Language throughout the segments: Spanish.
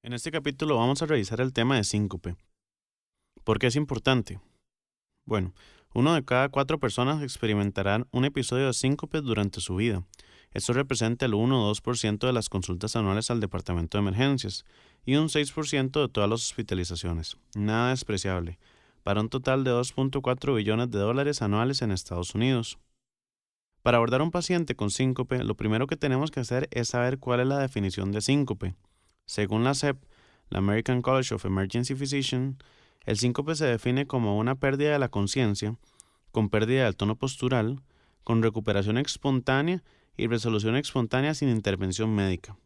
En este capítulo vamos a revisar el tema de síncope. ¿Por qué es importante? Bueno, uno de cada 4 personas experimentarán un episodio de síncope durante su vida. Esto representa el 1 o 2% de las consultas anuales al departamento de emergencias y un 6% de todas las hospitalizaciones. Nada despreciable, para un total de 2.4 billones de dólares anuales en Estados Unidos. Para abordar a un paciente con síncope, lo primero que tenemos que hacer es saber cuál es la definición de síncope. Según la SEP, la American College of Emergency Physicians, el síncope se define como una pérdida de la conciencia, con pérdida del tono postural, con recuperación espontánea y resolución espontánea sin intervención médica.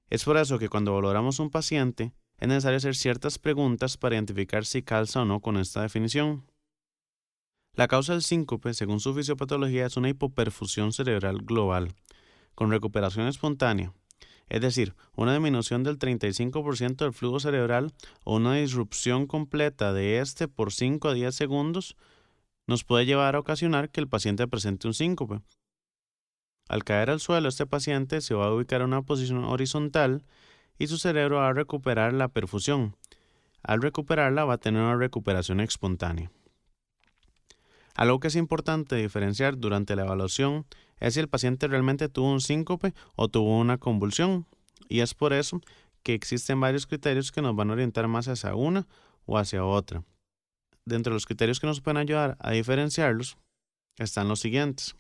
Es por eso que cuando valoramos un paciente, es necesario hacer ciertas preguntas para identificar si calza o no con esta definición. La causa del síncope, según su fisiopatología, es una hipoperfusión cerebral global, con recuperación espontánea, es decir, una disminución del 35% del flujo cerebral o una disrupción completa de este por 5 a 10 segundos, nos puede llevar a ocasionar que el paciente presente un síncope. Al caer al suelo, este paciente se va a ubicar en una posición horizontal y su cerebro va a recuperar la perfusión. Al recuperarla va a tener una recuperación espontánea. Algo que es importante diferenciar durante la evaluación es si el paciente realmente tuvo un síncope o tuvo una convulsión, y es por eso que existen varios criterios que nos van a orientar más hacia una o hacia otra. Dentro de los criterios que nos pueden ayudar a diferenciarlos están los siguientes.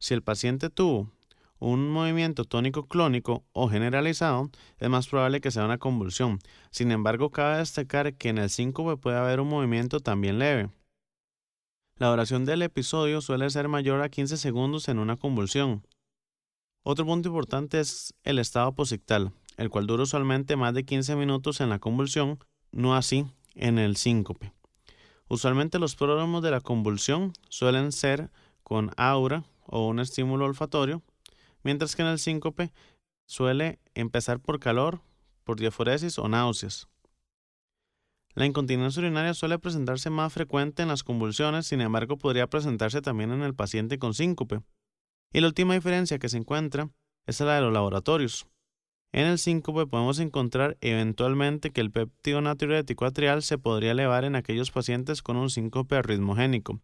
Si el paciente tuvo un movimiento tónico clónico o generalizado, es más probable que sea una convulsión. Sin embargo, cabe destacar que en el síncope puede haber un movimiento también leve. La duración del episodio suele ser mayor a 15 segundos en una convulsión. Otro punto importante es el estado posictal, el cual dura usualmente más de 15 minutos en la convulsión, no así en el síncope. Usualmente los prodromos de la convulsión suelen ser con aura o un estímulo olfatorio, mientras que en el síncope suele empezar por calor, por diaforesis o náuseas. La incontinencia urinaria suele presentarse más frecuente en las convulsiones, sin embargo podría presentarse también en el paciente con síncope. Y la última diferencia que se encuentra es la de los laboratorios. En el síncope podemos encontrar eventualmente que el péptido natriurético atrial se podría elevar en aquellos pacientes con un síncope arritmogénico.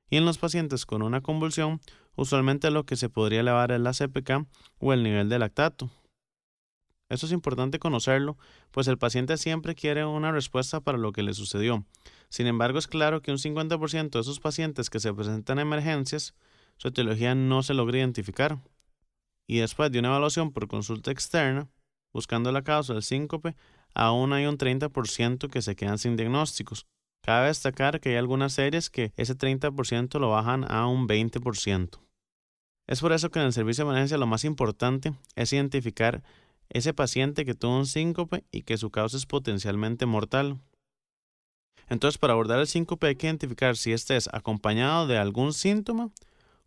Y en los pacientes con una convulsión, usualmente lo que se podría elevar es la CPK o el nivel de lactato. Esto es importante conocerlo, pues el paciente siempre quiere una respuesta para lo que le sucedió. Sin embargo, es claro que un 50% de esos pacientes que se presentan en emergencias, su etiología no se logra identificar. Y después de una evaluación por consulta externa, buscando la causa del síncope, aún hay un 30% que se quedan sin diagnósticos. Cabe destacar que hay algunas series que ese 30% lo bajan a un 20%. Es por eso que en el servicio de emergencia lo más importante es identificar ese paciente que tuvo un síncope y que su causa es potencialmente mortal. Entonces, para abordar el síncope hay que identificar si este es acompañado de algún síntoma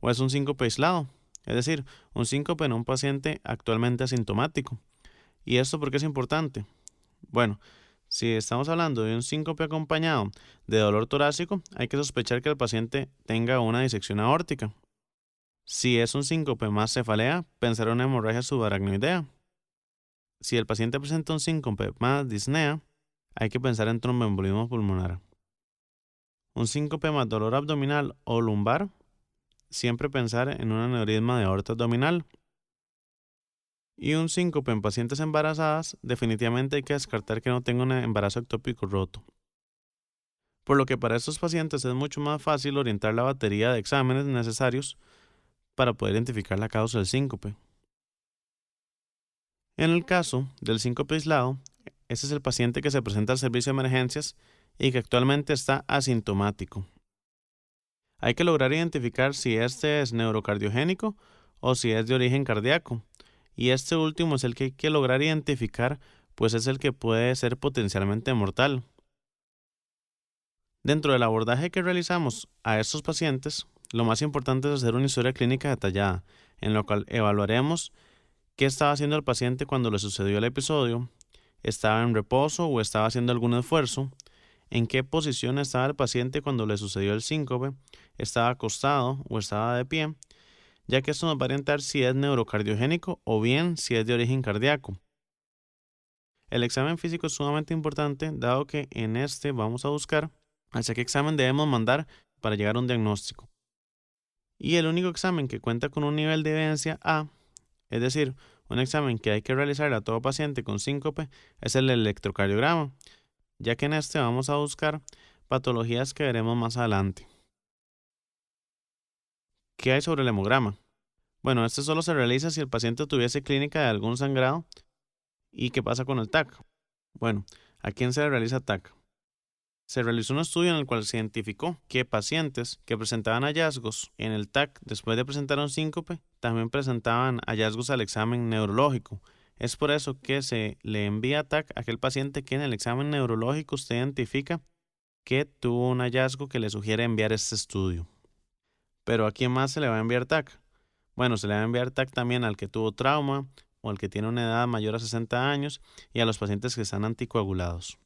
o es un síncope aislado, es decir, un síncope en un paciente actualmente asintomático. ¿Y esto por qué es importante? Bueno, si estamos hablando de un síncope acompañado de dolor torácico, hay que sospechar que el paciente tenga una disección aórtica. Si es un síncope más cefalea, pensar en una hemorragia subaracnoidea. Si el paciente presenta un síncope más disnea, hay que pensar en tromboembolismo pulmonar. Un síncope más dolor abdominal o lumbar, siempre pensar en un aneurisma de aorta abdominal. Y un síncope en pacientes embarazadas, definitivamente hay que descartar que no tenga un embarazo ectópico roto. Por lo que para estos pacientes es mucho más fácil orientar la batería de exámenes necesarios para poder identificar la causa del síncope. En el caso del síncope aislado, ese es el paciente que se presenta al servicio de emergencias y que actualmente está asintomático. Hay que lograr identificar si este es neurocardiogénico o si es de origen cardíaco, y este último es el que hay que lograr identificar, pues es el que puede ser potencialmente mortal. Dentro del abordaje que realizamos a estos pacientes, lo más importante es hacer una historia clínica detallada, en la cual evaluaremos qué estaba haciendo el paciente cuando le sucedió el episodio, estaba en reposo o estaba haciendo algún esfuerzo, en qué posición estaba el paciente cuando le sucedió el síncope, estaba acostado o estaba de pie, ya que esto nos va a orientar si es neurocardiogénico o bien si es de origen cardíaco. El examen físico es sumamente importante, dado que en este vamos a buscar hacia qué examen debemos mandar para llegar a un diagnóstico. Y el único examen que cuenta con un nivel de evidencia A, es decir, un examen que hay que realizar a todo paciente con síncope, es el electrocardiograma, ya que en este vamos a buscar patologías que veremos más adelante. ¿Qué hay sobre el hemograma? Bueno, este solo se realiza si el paciente tuviese clínica de algún sangrado. ¿Y qué pasa con el TAC? Bueno, ¿a quién se le realiza TAC? Se realizó un estudio en el cual se identificó que pacientes que presentaban hallazgos en el TAC después de presentar un síncope también presentaban hallazgos al examen neurológico. Es por eso que se le envía TAC a aquel paciente que en el examen neurológico usted identifica que tuvo un hallazgo que le sugiere enviar este estudio. ¿Pero a quién más se le va a enviar TAC? Bueno, se le va a enviar TAC también al que tuvo trauma o al que tiene una edad mayor a 60 años y a los pacientes que están anticoagulados.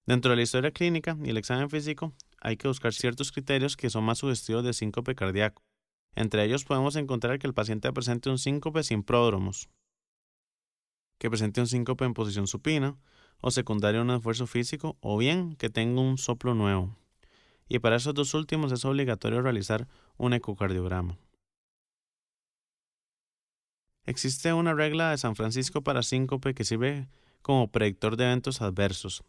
Dentro de la historia clínica y el examen físico hay que buscar ciertos criterios que son más sugestivos de síncope cardíaco. Entre ellos podemos encontrar que el paciente presente un síncope sin pródromos, que presente un síncope en posición supina o secundario a un esfuerzo físico, o bien que tenga un soplo nuevo. Y para esos dos últimos es obligatorio realizar un ecocardiograma. Existe una regla de San Francisco para síncope que sirve como predictor de eventos adversos,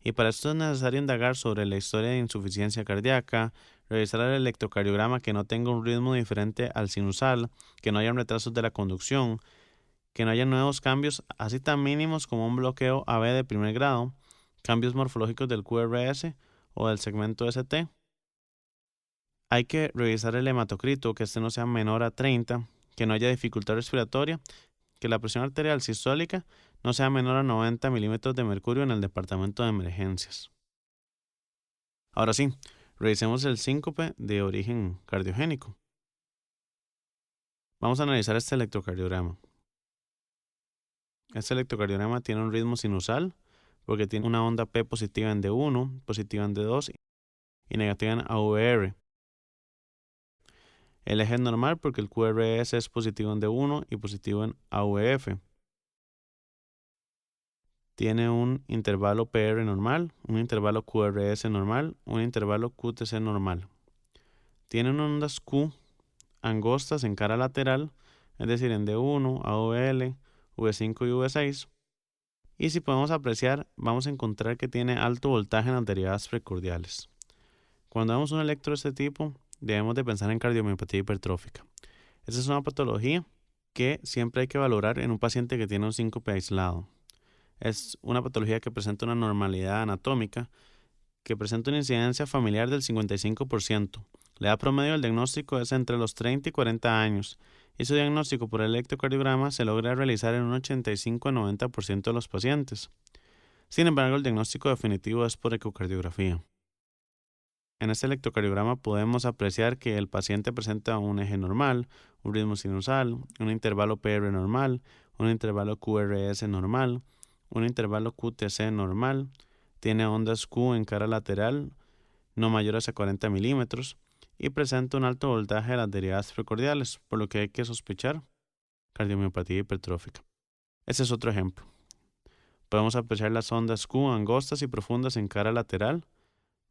y para esto es necesario indagar sobre la historia de insuficiencia cardíaca, revisar el electrocardiograma que no tenga un ritmo diferente al sinusal, que no haya retrasos de la conducción, que no haya nuevos cambios, así tan mínimos como un bloqueo AB de primer grado, cambios morfológicos del QRS o del segmento ST. Hay que revisar el hematocrito, que este no sea menor a 30, que no haya dificultad respiratoria, que la presión arterial sistólica no sea menor a 90 milímetros de mercurio en el departamento de emergencias. Ahora sí, revisemos el síncope de origen cardiogénico. Vamos a analizar este electrocardiograma. Este electrocardiograma tiene un ritmo sinusal porque tiene una onda P positiva en D1, positiva en D2 y negativa en AVR. El eje es normal porque el QRS es positivo en D1 y positivo en AVF. Tiene un intervalo PR normal, un intervalo QRS normal, un intervalo QTC normal. Tiene ondas Q angostas en cara lateral, es decir, en D1, AVL, V5 y V6. Y si podemos apreciar, vamos a encontrar que tiene alto voltaje en las derivadas precordiales. Cuando vemos un electro de este tipo, debemos de pensar en cardiomiopatía hipertrófica. Esta es una patología que siempre hay que valorar en un paciente que tiene un síncope aislado. Es una patología que presenta una normalidad anatómica, que presenta una incidencia familiar del 55%. La edad promedio del diagnóstico es entre los 30 y 40 años, y su diagnóstico por electrocardiograma se logra realizar en un 85 a 90% de los pacientes. Sin embargo, el diagnóstico definitivo es por ecocardiografía. En este electrocardiograma podemos apreciar que el paciente presenta un eje normal, un ritmo sinusal, un intervalo PR normal, un intervalo QRS normal, un intervalo QTC normal, tiene ondas Q en cara lateral no mayores a 40 milímetros y presenta un alto voltaje de las derivadas precordiales, por lo que hay que sospechar cardiomiopatía hipertrófica. Este es otro ejemplo. Podemos apreciar las ondas Q angostas y profundas en cara lateral,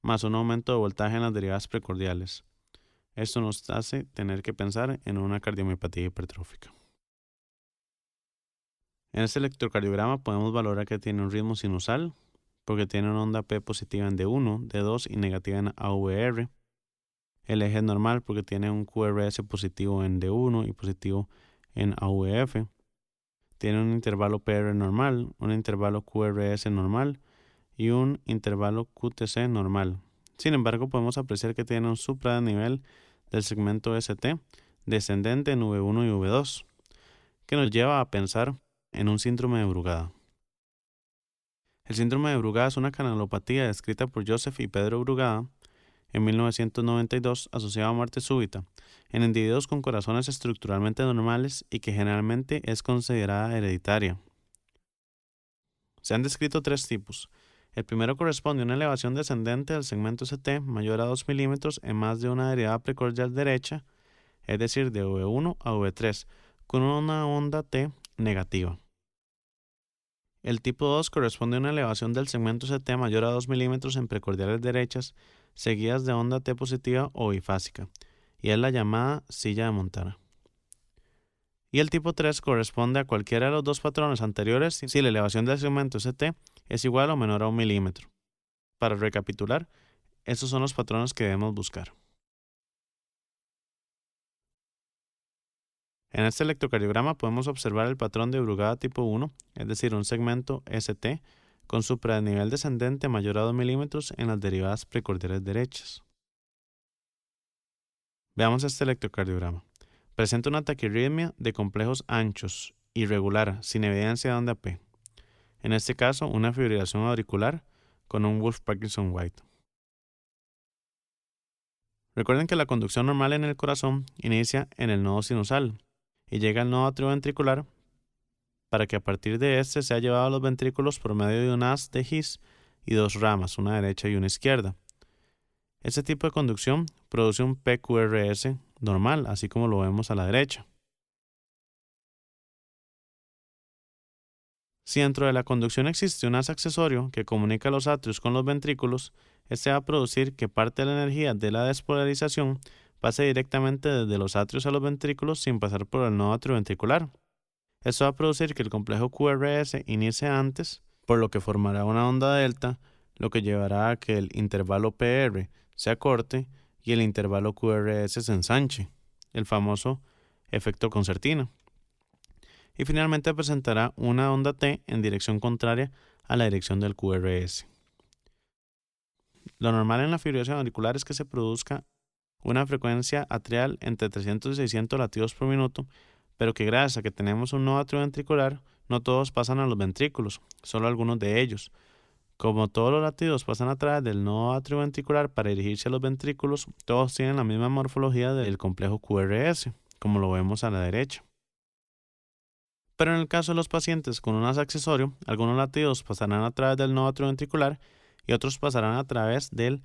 más un aumento de voltaje en las derivadas precordiales. Esto nos hace tener que pensar en una cardiomiopatía hipertrófica. En este electrocardiograma podemos valorar que tiene un ritmo sinusal, porque tiene una onda P positiva en D1, D2 y negativa en AVR. El eje es normal porque tiene un QRS positivo en D1 y positivo en AVF. Tiene un intervalo PR normal, un intervalo QRS normal y un intervalo QTC normal. Sin embargo, podemos apreciar que tiene un supra-nivel del segmento ST descendente en V1 y V2, que nos lleva a pensar en un síndrome de Brugada. El síndrome de Brugada es una canalopatía descrita por Joseph y Pedro Brugada en 1992 asociada a muerte súbita en individuos con corazones estructuralmente normales y que generalmente es considerada hereditaria. Se han descrito tres tipos. El primero corresponde a una elevación descendente del segmento ST mayor a 2 milímetros en más de una derivada precordial derecha. es decir, de V1 a V3, con una onda T negativa. El tipo 2 corresponde a una elevación del segmento ST mayor a 2 milímetros en precordiales derechas, seguidas de onda T positiva o bifásica, y es la llamada silla de montar. Y el tipo 3 corresponde a cualquiera de los dos patrones anteriores si la elevación del segmento ST es igual o menor a 1 milímetro. Para recapitular, estos son los patrones que debemos buscar. En este electrocardiograma podemos observar el patrón de Brugada tipo 1, es decir, un segmento ST con supradesnivel descendente mayor a 2 milímetros en las derivadas precordiales derechas. Veamos este electrocardiograma. Presenta una taquirritmia de complejos anchos, irregular, sin evidencia de onda P. En este caso, una fibrilación auricular con un Wolff-Parkinson-White. Recuerden que la conducción normal en el corazón inicia en el nodo sinusal y llega al nodo atrioventricular para que a partir de este sea llevado a los ventrículos por medio de un haz de His y dos ramas, una derecha y una izquierda. Este tipo de conducción produce un PQRS normal, así como lo vemos a la derecha. Si dentro de la conducción existe un haz accesorio que comunica los atrios con los ventrículos, este va a producir que parte de la energía de la despolarización pase directamente desde los atrios a los ventrículos sin pasar por el nodo atrioventricular. Esto va a producir que el complejo QRS inicie antes, por lo que formará una onda delta, lo que llevará a que el intervalo PR se acorte y el intervalo QRS se ensanche, el famoso efecto concertina. Y finalmente presentará una onda T en dirección contraria a la dirección del QRS. Lo normal en la fibrilación auricular es que se produzca una frecuencia atrial entre 300 y 600 latidos por minuto, pero que gracias a que tenemos un nodo atrioventricular, no todos pasan a los ventrículos, solo algunos de ellos. Como todos los latidos pasan a través del nodo atrioventricular para dirigirse a los ventrículos, todos tienen la misma morfología del complejo QRS, como lo vemos a la derecha. Pero en el caso de los pacientes con un haz accesorio, algunos latidos pasarán a través del nodo atrioventricular y otros pasarán a través del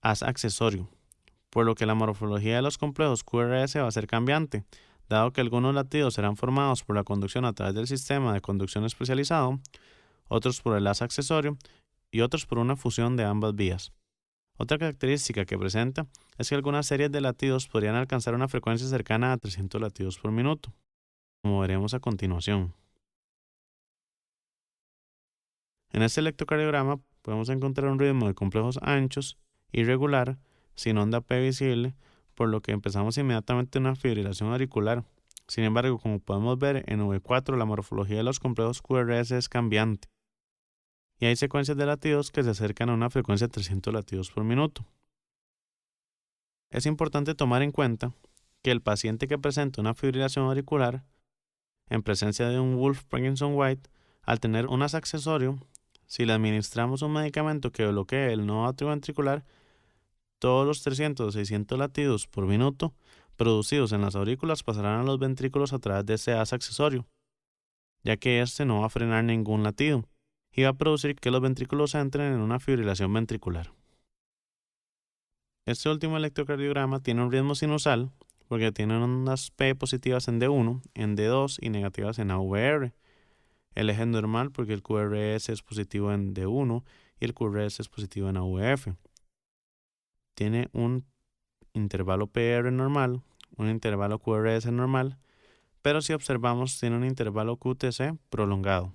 haz accesorio, por lo que la morfología de los complejos QRS va a ser cambiante, dado que algunos latidos serán formados por la conducción a través del sistema de conducción especializado, otros por el haz accesorio y otros por una fusión de ambas vías. Otra característica que presenta es que algunas series de latidos podrían alcanzar una frecuencia cercana a 300 latidos por minuto, como veremos a continuación. En este electrocardiograma podemos encontrar un ritmo de complejos anchos, irregular, sin onda P visible, por lo que empezamos inmediatamente una fibrilación auricular. Sin embargo, como podemos ver en V4, la morfología de los complejos QRS es cambiante, y hay secuencias de latidos que se acercan a una frecuencia de 300 latidos por minuto. Es importante tomar en cuenta que el paciente que presenta una fibrilación auricular, en presencia de un Wolff-Parkinson-White, al tener un haz accesorio, si le administramos un medicamento que bloquee el nodo atrioventricular, todos los 300 o 600 latidos por minuto producidos en las aurículas pasarán a los ventrículos a través de ese haz accesorio, ya que este no va a frenar ningún latido y va a producir que los ventrículos entren en una fibrilación ventricular. Este último electrocardiograma tiene un ritmo sinusal porque tiene ondas P positivas en D1, en D2 y negativas en AVR. El eje es normal porque el QRS es positivo en D1 y el QRS es positivo en AVF. Tiene un intervalo PR normal, un intervalo QRS normal, pero si observamos tiene un intervalo QTC prolongado.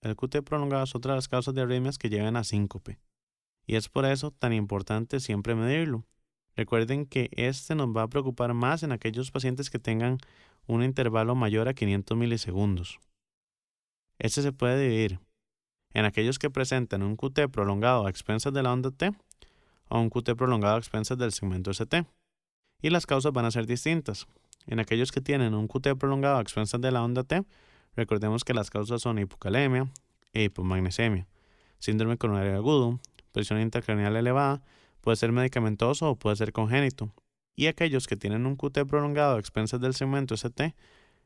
El QT prolongado es otra de las causas de arritmias que llevan a síncope, y es por eso tan importante siempre medirlo. Recuerden que este nos va a preocupar más en aquellos pacientes que tengan un intervalo mayor a 500 milisegundos. Este se puede dividir en aquellos que presentan un QT prolongado a expensas de la onda T o un QT prolongado a expensas del segmento ST. Y las causas van a ser distintas. En aquellos que tienen un QT prolongado a expensas de la onda T, recordemos que las causas son hipocalemia e hipomagnesemia, síndrome coronario agudo, presión intracraneal elevada, puede ser medicamentoso o puede ser congénito. Y aquellos que tienen un QT prolongado a expensas del segmento ST,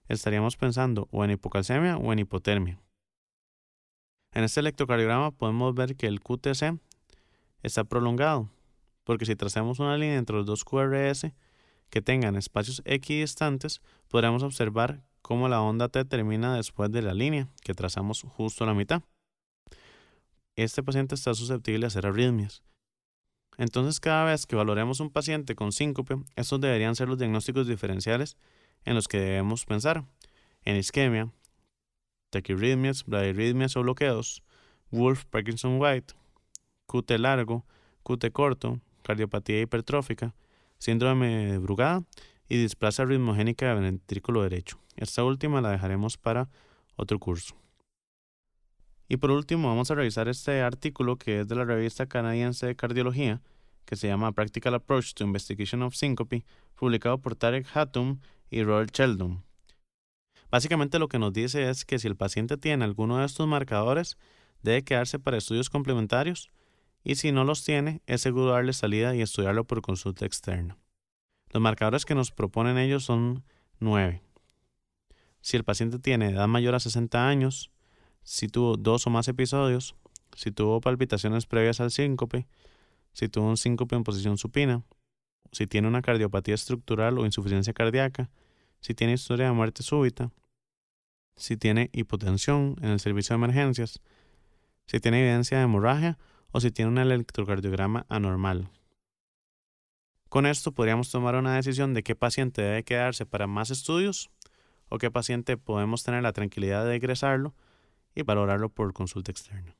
estaríamos pensando o en hipocalcemia o en hipotermia. En este electrocardiograma podemos ver que el QTC está prolongado, porque si trazamos una línea entre los dos QRS que tengan espacios equidistantes, podremos observar cómo la onda T termina después de la línea que trazamos justo a la mitad. Este paciente está susceptible a hacer arritmias. Entonces, cada vez que valoremos un paciente con síncope, estos deberían ser los diagnósticos diferenciales en los que debemos pensar: en isquemia, taquirritmias, bradirritmias o bloqueos, Wolff Parkinson White, QT largo, QT corto, cardiopatía hipertrófica, síndrome de Brugada y displasia ritmogénica del ventrículo derecho. Esta última la dejaremos para otro curso. Y por último vamos a revisar este artículo que es de la revista canadiense de cardiología, que se llama Practical Approach to Investigation of Syncope, publicado por Tarek Hatum y Robert Sheldon. Básicamente lo que nos dice es que si el paciente tiene alguno de estos marcadores, debe quedarse para estudios complementarios, y si no los tiene, es seguro darle salida y estudiarlo por consulta externa. Los marcadores que nos proponen ellos son 9. Si el paciente tiene edad mayor a 60 años, si tuvo 2 o más episodios, si tuvo palpitaciones previas al síncope, si tuvo un síncope en posición supina, si tiene una cardiopatía estructural o insuficiencia cardíaca, si tiene historia de muerte súbita, si tiene hipotensión en el servicio de emergencias, si tiene evidencia de hemorragia o si tiene un electrocardiograma anormal. Con esto podríamos tomar una decisión de qué paciente debe quedarse para más estudios o qué paciente podemos tener la tranquilidad de egresarlo y valorarlo por consulta externa.